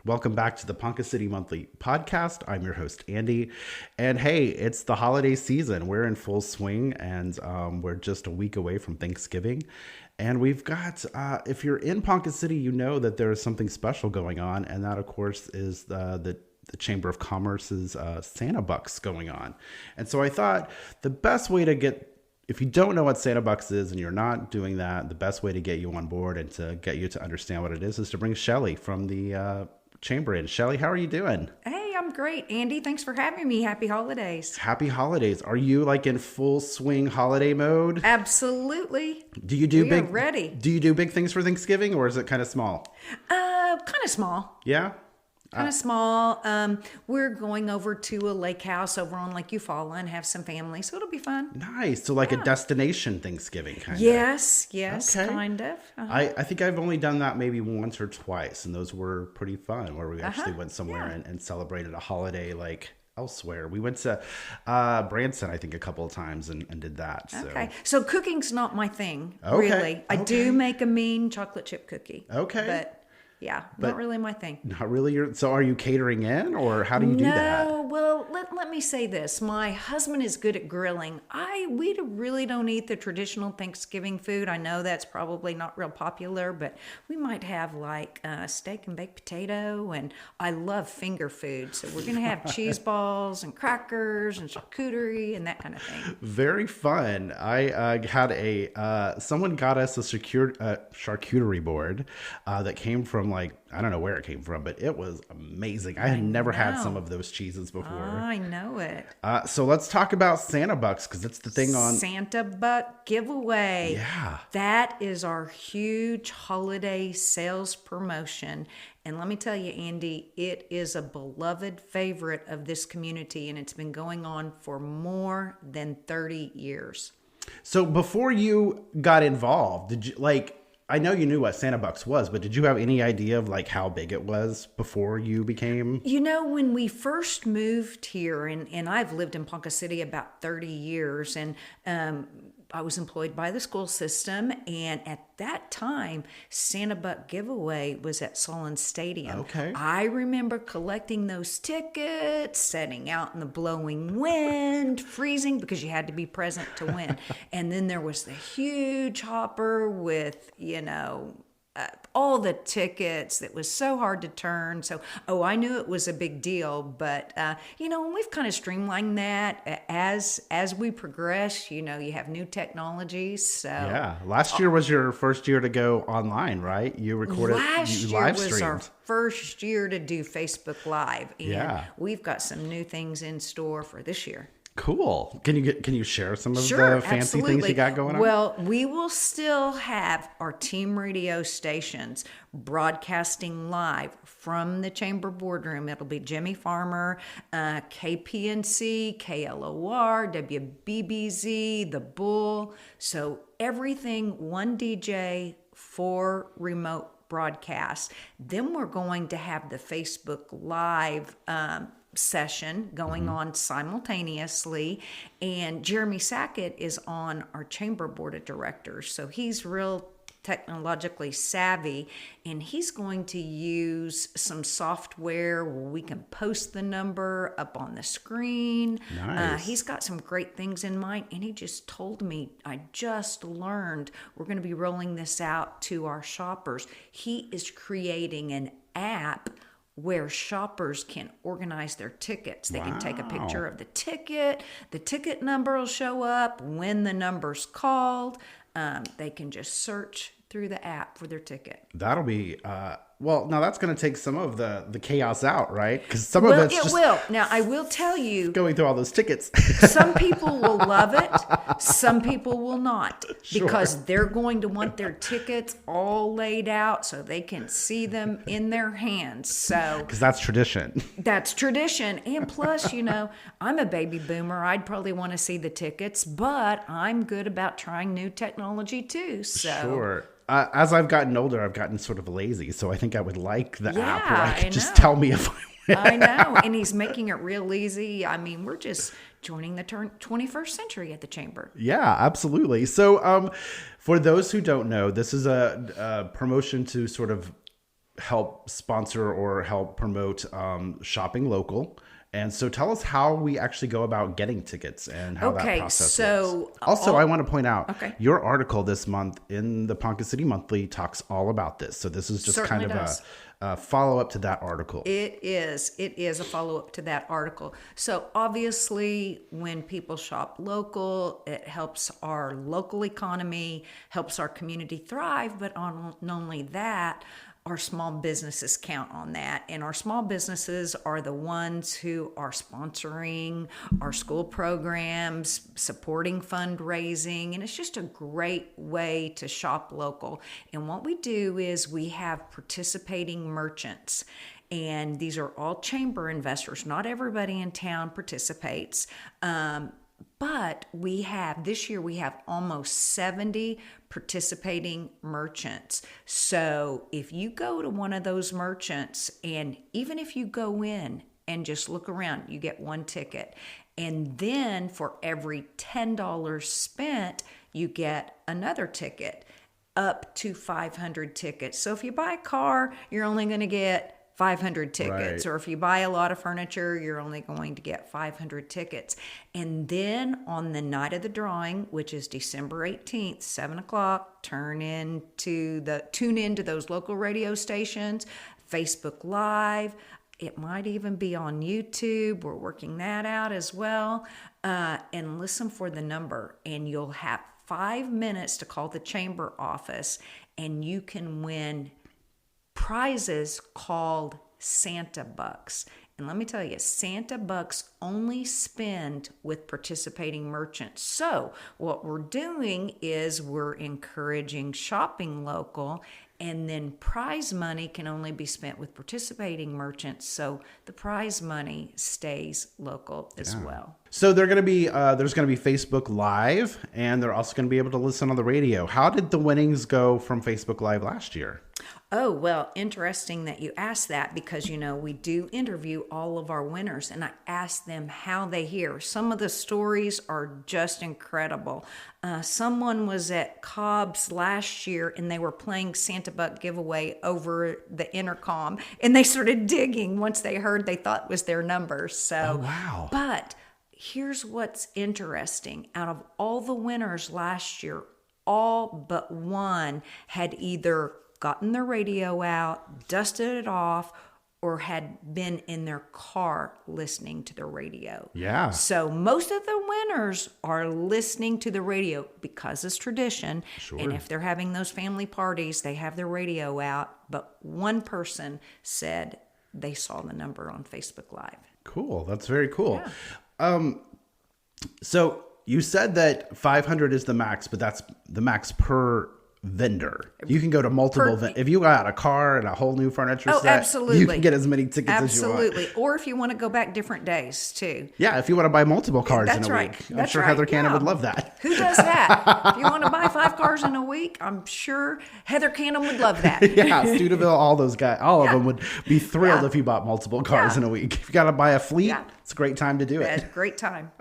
Welcome back to the Ponca City Monthly podcast. I'm your host, Andy. And hey, it's the holiday season. We're in full swing and we're just a week away from Thanksgiving. And we've got, if you're in Ponca City, you know that there is something special going on. And that, of course, is the Chamber of Commerce's Santa Bucks going on. And so I thought the best way to if you don't know what Santa Bucks is and you're not doing that, the best way to get you on board and to get you to understand what it is to bring Shelly from the Chamber in. Shelly, how are you doing? Hey, I'm great, Andy. Thanks for having me. Happy holidays. Happy holidays. Are you like in full swing holiday mode? Absolutely. We are ready. Do you do big things for Thanksgiving, or is it kind of small? Kind of small. Yeah. Kind of small. We're going over to a lake house over on Lake Eufaula and have some family, so it'll be fun. Nice. So like a destination Thanksgiving kind of. Yes, Okay. kind of. I think I've only done that maybe once or twice, and those were pretty fun, where we actually went somewhere and celebrated a holiday like elsewhere. We went to Branson, I think, a couple of times and did that. So. Okay. So cooking's not my thing, Okay. really. I do make a mean chocolate chip cookie. Okay. But not really my thing. Not really. So are you catering in, or how do you do that? No, well, let me say this. My husband is good at grilling. We really don't eat the traditional Thanksgiving food. I know that's probably not real popular, but we might have like steak and baked potato, and I love finger food. So we're going to have cheese balls and crackers and charcuterie and that kind of thing. Very fun. I had someone got us a charcuterie board that came from I don't know where it came from, but it was amazing. I had never had some of those cheeses before. I know it. So let's talk about Santa Bucks, because it's the thing on Santa Buck giveaway. Yeah. That is our huge holiday sales promotion. And let me tell you, Andy, it is a beloved favorite of this community, and it's been going on for more than 30 years. So before you got involved, did you I know you knew what Santa Bucks was, but did you have any idea of how big it was before you became? When we first moved here, and I've lived in Ponca City about 30 years, and I was employed by the school system, and at that time, Santa Buck giveaway was at Solon Stadium. Okay. I remember collecting those tickets, setting out in the blowing wind, freezing because you had to be present to win. And then there was the huge hopper with, all the tickets that was so hard to turn. So, I knew it was a big deal, but, we've kind of streamlined that as we progress. You have new technologies. So yeah, last year was your first year to go online, right? You recorded, you live streamed. Was our first year to do Facebook Live, and we've got some new things in store for this year. Cool. Can you share some of the fancy absolutely. things you got going on? Well, we will still have our Team Radio stations broadcasting live from the Chamber boardroom. It'll be Jimmy Farmer, KPNC, KLOR, WBBZ, The Bull. So everything, one DJ, 4 remote broadcasts. Then we're going to have the Facebook Live session going on simultaneously, and Jeremy Sackett is on our chamber board of directors, so he's real technologically savvy, and he's going to use some software where we can post the number up on the screen. Nice. He's got some great things in mind, and he just told me, I just learned we're going to be rolling this out to our shoppers. He is creating an app where shoppers can organize their tickets. They can take a picture of the ticket number will show up, when the number's called. They can just search through the app for their ticket. That'll be well, now that's going to take some of the chaos out, right? Because some of it's just will. Now, I will tell you, going through all those tickets. Some people will love it. Some people will not, because they're going to want their tickets all laid out so they can see them in their hands. So, because that's tradition. That's tradition. And plus, I'm a baby boomer. I'd probably want to see the tickets, but I'm good about trying new technology too. So. Sure. As I've gotten older, I've gotten sort of lazy, so I think I would like the app where I could just tell me if I win. I know, and he's making it real easy. I mean, we're just joining the 21st century at the Chamber. Yeah, absolutely. So for those who don't know, this is a promotion to sort of help sponsor or help promote shopping local. And so tell us how we actually go about getting tickets and how that process works. Also, I want to point out your article this month in the Ponca City Monthly talks all about this. So this is just Certainly kind of a follow-up to that article. It is. It is a follow-up to that article. So obviously, when people shop local, it helps our local economy, helps our community thrive, but not only that, our small businesses count on that. And our small businesses are the ones who are sponsoring our school programs, supporting fundraising, and it's just a great way to shop local. And what we do is we have participating merchants. And these are all chamber investors. Not everybody in town participates. But this year we have almost 70 participating merchants. So if you go to one of those merchants, and even if you go in and just look around, you get one ticket. And then for every $10 spent, you get another ticket, up to 500 tickets. So if you buy a car, you're only going to get 500 tickets. Right. Or if you buy a lot of furniture, you're only going to get 500 tickets. And then on the night of the drawing, which is December 18th, 7 o'clock, tune into those local radio stations, Facebook Live. It might even be on YouTube. We're working that out as well. And listen for the number. And you'll have 5 minutes to call the chamber office, and you can win prizes called Santa Bucks. And let me tell you, Santa Bucks only spend with participating merchants. So what we're doing is we're encouraging shopping local, and then prize money can only be spent with participating merchants. So the prize money stays local as well. So they're going to be there's going to be Facebook Live, and they're also going to be able to listen on the radio. How did the winnings go from Facebook Live last year? Oh, well, interesting that you asked that, because, we do interview all of our winners, and I ask them how they hear. Some of the stories are just incredible. Someone was at Cobb's last year, and they were playing Santa Buck giveaway over the intercom, and they started digging once they heard they thought was their number. So, oh, wow. But here's what's interesting. Out of all the winners last year, all but one had either gotten their radio out, dusted it off, or had been in their car listening to the radio. Yeah. So most of the winners are listening to the radio because it's tradition. Sure. And if they're having those family parties, they have their radio out. But one person said they saw the number on Facebook Live. Cool. That's very cool. Yeah. So you said that 500 is the max, but that's the max per vendor. You can go to multiple if you got a car and a whole new furniture set, absolutely. You can get as many tickets as you want. Absolutely. Or if you want to go back different days too. Yeah, if you want to buy multiple cars in a right. week. I'm That's sure right. Heather Cannon would love that. Who does that? If you want to buy 5 cars in a week, I'm sure Heather Cannon would love that. Yeah, Studeville, all those guys, all of them would be thrilled if you bought multiple cars in a week. If you got to buy a fleet, it's a great time to do it. It's a great time.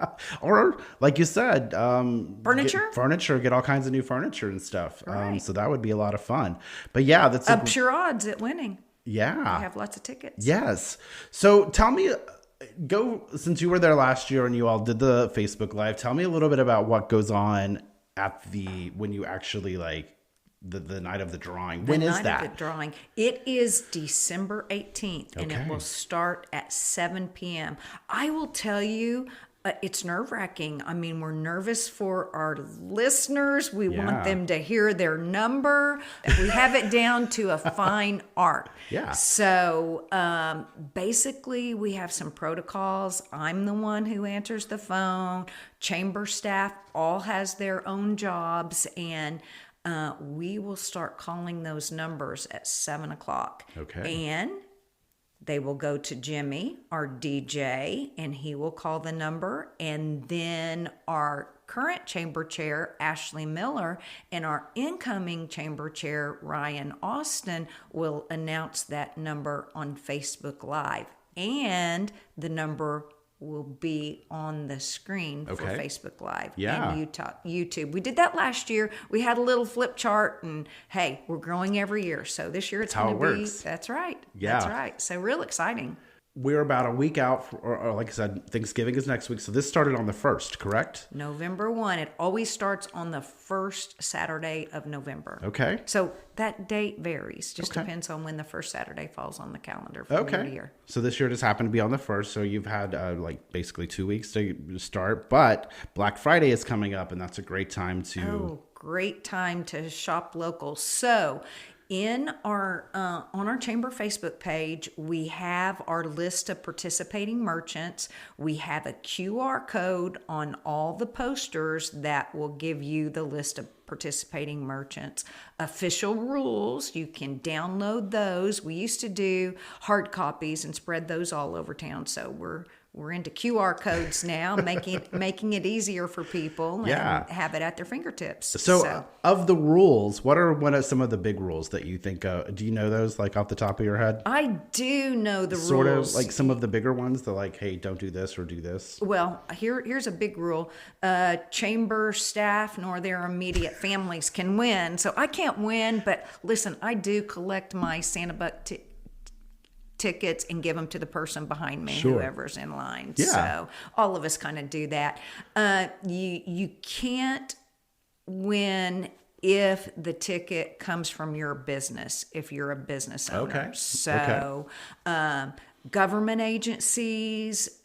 Or, like you said, furniture, get all kinds of new furniture and stuff. Right. So that would be a lot of fun. But yeah, that's ups your odds at winning. Yeah. You have lots of tickets. Yes. So tell me, since you were there last year and you all did the Facebook Live, tell me a little bit about what goes on when you actually the night of the drawing. When is that? The night of the drawing. It is December 18th, and it will start at 7 p.m. I will tell you, it's nerve-wracking. I mean, we're nervous for our listeners. We want them to hear their number. We have it down to a fine art. Yeah. So basically, we have some protocols. I'm the one who answers the phone. Chamber staff all has their own jobs, and we will start calling those numbers at 7 o'clock. Okay. And they will go to Jimmy, our DJ, and he will call the number. And then our current chamber chair, Ashley Miller, and our incoming chamber chair, Ryan Austin, will announce that number on Facebook Live. And the number will be on the screen for Facebook Live Yeah. and YouTube. We did that last year. We had a little flip chart, and hey, we're growing every year. So this year it's going to be. Works. That's right. Yeah. That's right. So real exciting. We're about a week out, or like I said, Thanksgiving is next week. So this started on the 1st, correct? November 1. It always starts on the first Saturday of November. Okay. So that date varies. Just depends on when the first Saturday falls on the calendar from year to year. So this year just happened to be on the 1st. So you've had like basically 2 weeks to start. But Black Friday is coming up, and that's a great time to... Oh, great time to shop local. So in our on our chamber Facebook page, we have our list of participating merchants. We have a QR code on all the posters that will give you the list of participating merchants. Official rules, you can download those. We used to do hard copies and spread those all over town. So we're into QR codes now, making it easier for people and have it at their fingertips. So of the rules, what are some of the big rules that you think do you know those like off the top of your head? I do know the sort rules. Sort of like some of the bigger ones. They're like, hey, don't do this or do this. Well, here's a big rule. Chamber staff nor their immediate families can win. So I can't win, but listen, I do collect my Santa Buck tickets and give them to the person behind me, whoever's in line. Yeah. So all of us kind of do that. You can't win if the ticket comes from your business, if you're a business owner. Okay. So government agencies,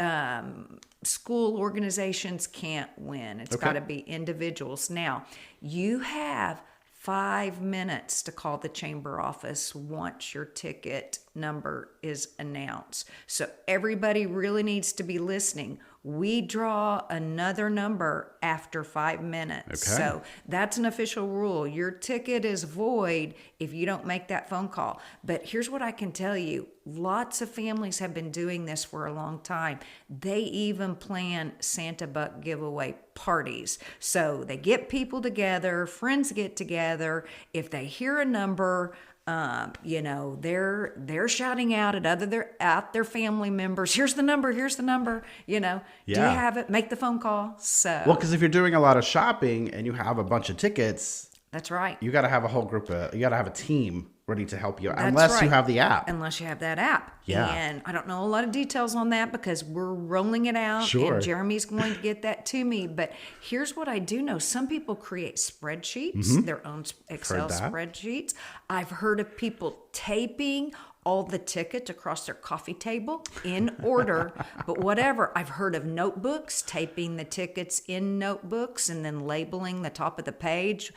school organizations can't win. It's got to be individuals. Now, you have 5 minutes to call the chamber office once your ticket number is announced. So everybody really needs to be listening. We draw another number after 5 minutes. So that's an official rule. Your ticket is void if you don't make that phone call. But here's what I can tell you. Lots of families have been doing this for a long time. They even plan Santa Buck giveaway parties. So they get people together, friends get together. If they hear a number, they're shouting out at their family members. Here's the number. Do you have it? Make the phone call. So well, because if you're doing a lot of shopping and you have a bunch of tickets, that's right. You got to have a whole group you got to have a team ready to help you, That's unless you have the app. Unless you have that app. Yeah. And I don't know a lot of details on that because we're rolling it out. And Jeremy's going to get that to me. But here's what I do know. Some people create spreadsheets, their own Excel spreadsheets. I've heard of people taping all the tickets across their coffee table in order, but whatever. I've heard of notebooks, taping the tickets in notebooks and then labeling the top of the page,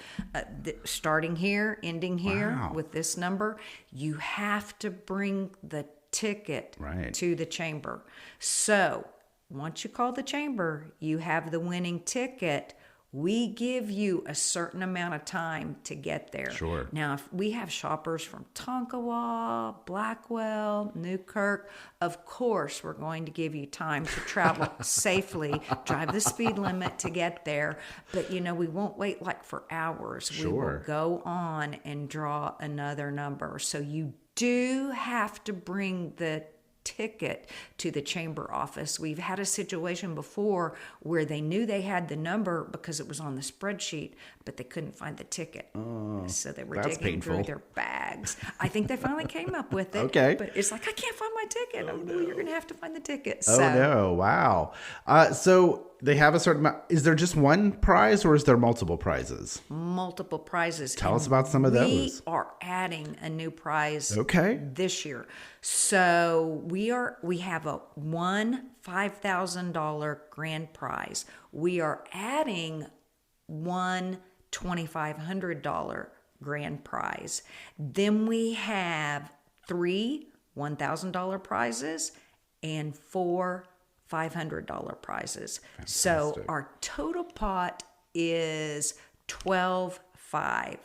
starting here, ending here with this number. You have to bring the ticket to the chamber. So once you call the chamber, you have the winning ticket. We give you a certain amount of time to get there. Sure. Now, if we have shoppers from Tonkawa, Blackwell, Newkirk, of course, we're going to give you time to travel safely, drive the speed limit to get there. But, we won't wait like for hours. Sure. We will go on and draw another number. So you do have to bring the ticket to the chamber office. We've had a situation before where they knew they had the number because it was on the spreadsheet, but they couldn't find the ticket. So they were digging through their bags. I think they finally came up with it. But it's like, I can't find my ticket. Well, you're going to have to find the ticket. Oh, no. Wow. So they have a certain amount. Is there just one prize or is there multiple prizes? Multiple prizes. Tell us about some of those. We are adding a new prize this year. So we have a $5,000 grand prize. We are adding one $2,500 grand prize. Then we have 3 $1,000 prizes and 4 $500 prizes. Fantastic. So our total pot is $12,500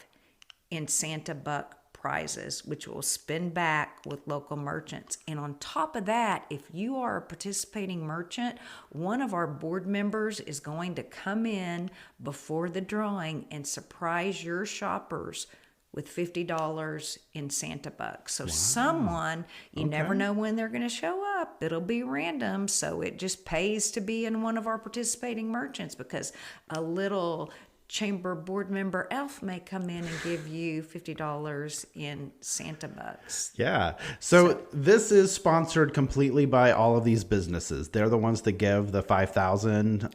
in Santa Buck prizes, which will spin back with local merchants. And on top of that, if you are a participating merchant, one of our board members is going to come in before the drawing and surprise your shoppers with $50 in Santa Bucks. So someone, you never know when they're going to show up, it'll be random. So it just pays to be in one of our participating merchants, because a little chamber board member elf may come in and give you $50 in Santa bucks. Yeah. So this is sponsored completely by all of these businesses. They're the ones that give the 5,000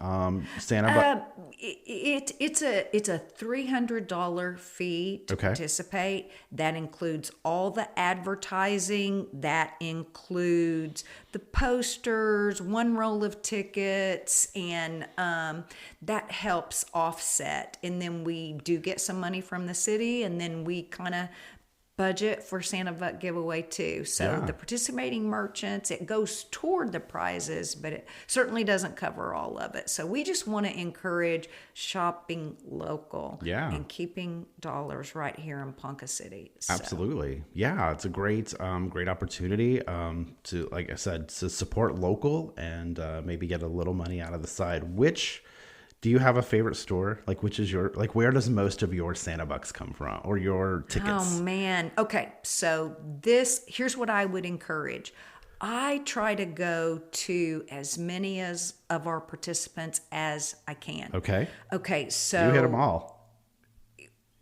Santa bucks. It's a $300 fee to participate. That includes all the advertising. That includes the posters, one roll of tickets, and that helps offset. And then we do get some money from the city, and then we kind of budget for Santa Buck giveaway too. So the participating merchants, it goes toward the prizes, but it certainly doesn't cover all of it. So we just want to encourage shopping local and keeping dollars right here in Ponca City. So. Absolutely. Yeah, it's a great opportunity to, like I said, to support local and maybe get a little money out of the side. Do you have a favorite store? Like, which is where does most of your Santa bucks come from, or your tickets? Oh man. Okay. So here's what I would encourage. I try to go to as many of our participants as I can. Okay. So you hit them all.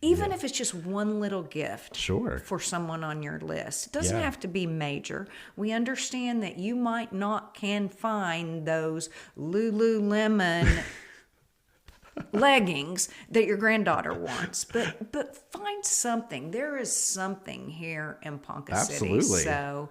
Even if it's just one little gift for someone on your list. It doesn't have to be major. We understand that you might not can find those Lululemon leggings that your granddaughter wants, but find something. There is something here in Ponca City. So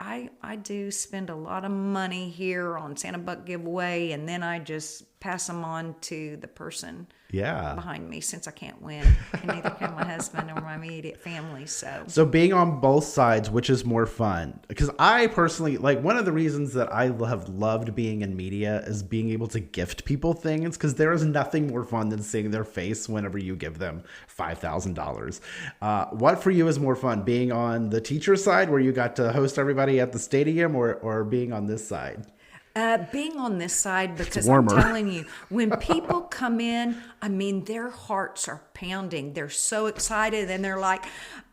I do spend a lot of money here on Santa Buck giveaway, and then I just pass them on to the person behind me, since I can't win. And neither can my husband or my immediate family. So being on both sides, which is more fun? Because I personally, like, one of the reasons that I have loved being in media is being able to gift people things, because there is nothing more fun than seeing their face whenever you give them $5,000. What for you is more fun, being on the teacher side where you got to host everybody at the stadium, or being on this side? Being on this side, because I'm telling you, when people come in, I mean, their hearts are pounding. They're so excited, and they're like,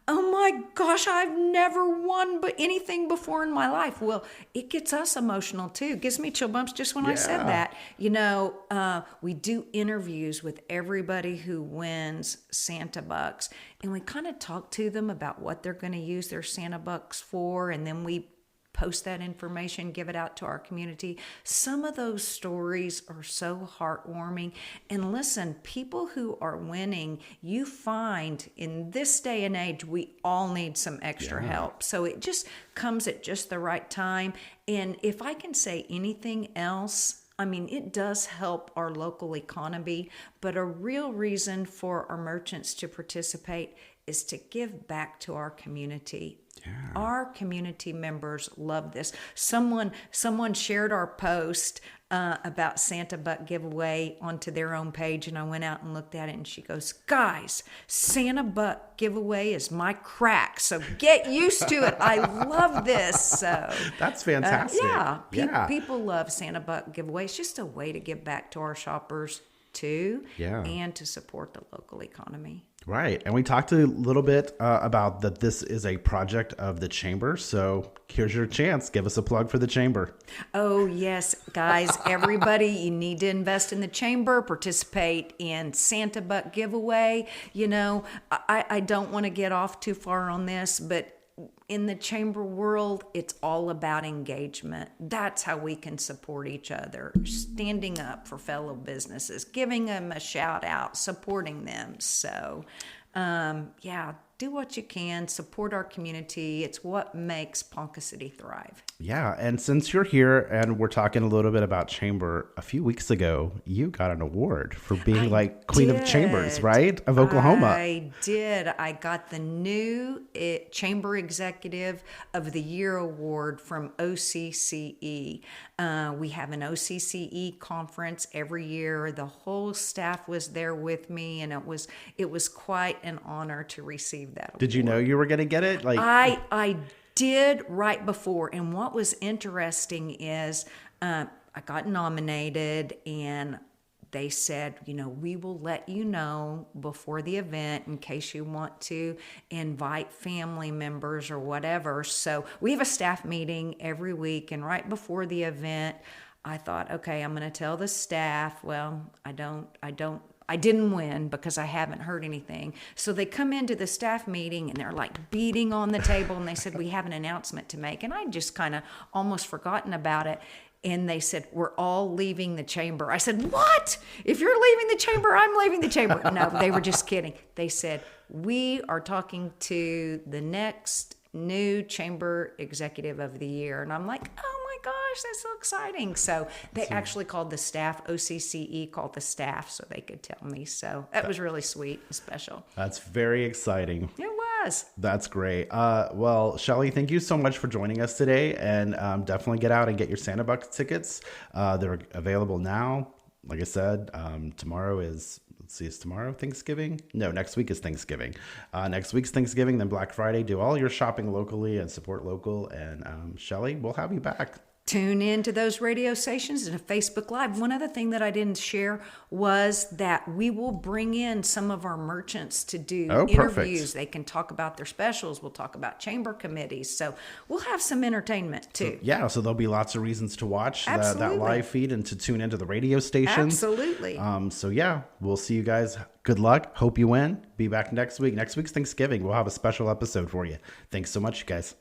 oh my gosh, I've never won anything before in my life. Well, it gets us emotional too. It gives me chill bumps just when I said that. You know, we do interviews with everybody who wins Santa Bucks, and we kind of talk to them about what they're going to use their Santa Bucks for, and then we post that information, give it out to our community. Some of those stories are so heartwarming. And listen, people who are winning, you find in this day and age, we all need some extra help. So it just comes at just the right time. And if I can say anything else, I mean, it does help our local economy, but a real reason for our merchants to participate is to give back to our community. Our community members love this. Someone shared our post about Santa Buck giveaway onto their own page, and I went out and looked at it, and she goes, guys, Santa Buck giveaway is my crack, so get used to it. I love this. So that's fantastic. People love Santa Buck giveaway. It's just a way to give back to our shoppers too, and to support the local economy. Right. And we talked a little bit about that this is a project of the Chamber. So here's your chance. Give us a plug for the Chamber. Oh, yes, guys. Everybody, you need to invest in the Chamber, participate in Santa Buck giveaway. You know, I don't want to get off too far on this, but in the Chamber world, it's all about engagement. That's how we can support each other, standing up for fellow businesses, giving them a shout out, supporting them. So, do what you can, support our community. It's what makes Ponca City thrive. Yeah, and since you're here and we're talking a little bit about Chamber, a few weeks ago, you got an award for being Queen of Chambers, right? Of Oklahoma. I did. I got the new Chamber Executive of the Year award from OCCE. We have an OCCE conference every year. The whole staff was there with me, and it was quite an honor to receive that award. Did you know you were going to get it? I did right before, and what was interesting is I got nominated, and they said, we will let you know before the event in case you want to invite family members or whatever. So we have a staff meeting every week, and right before the event, I thought, okay, I'm going to tell the staff. Well, I didn't win because I haven't heard anything. So they come into the staff meeting and they're like beating on the table, and they said, we have an announcement to make. And I just kind of almost forgotten about it. And they said, we're all leaving the chamber. I said, what? If you're leaving the chamber, I'm leaving the chamber. No, they were just kidding. They said, we are talking to the next new chamber executive of the year. And I'm like, oh my gosh, that's so exciting. So they actually called the staff, OCCE called the staff so they could tell me. So that was really sweet and special. That's very exciting. It was. That's great. Well, Shelly, thank you so much for joining us today, and definitely get out and get your Santa Bucks tickets. They're available now. Like I said, tomorrow is, is tomorrow Thanksgiving? No, next week is Thanksgiving. Next week's Thanksgiving, then Black Friday. Do all your shopping locally and support local. And Shelly, we'll have you back. Tune in to those radio stations and a Facebook Live. One other thing that I didn't share was that we will bring in some of our merchants to do interviews. Perfect. They can talk about their specials. We'll talk about chamber committees. So we'll have some entertainment too. So there'll be lots of reasons to watch Absolutely. that live feed and to tune into the radio stations. Absolutely. We'll see you guys. Good luck. Hope you win. Be back next week. Next week's Thanksgiving. We'll have a special episode for you. Thanks so much, you guys.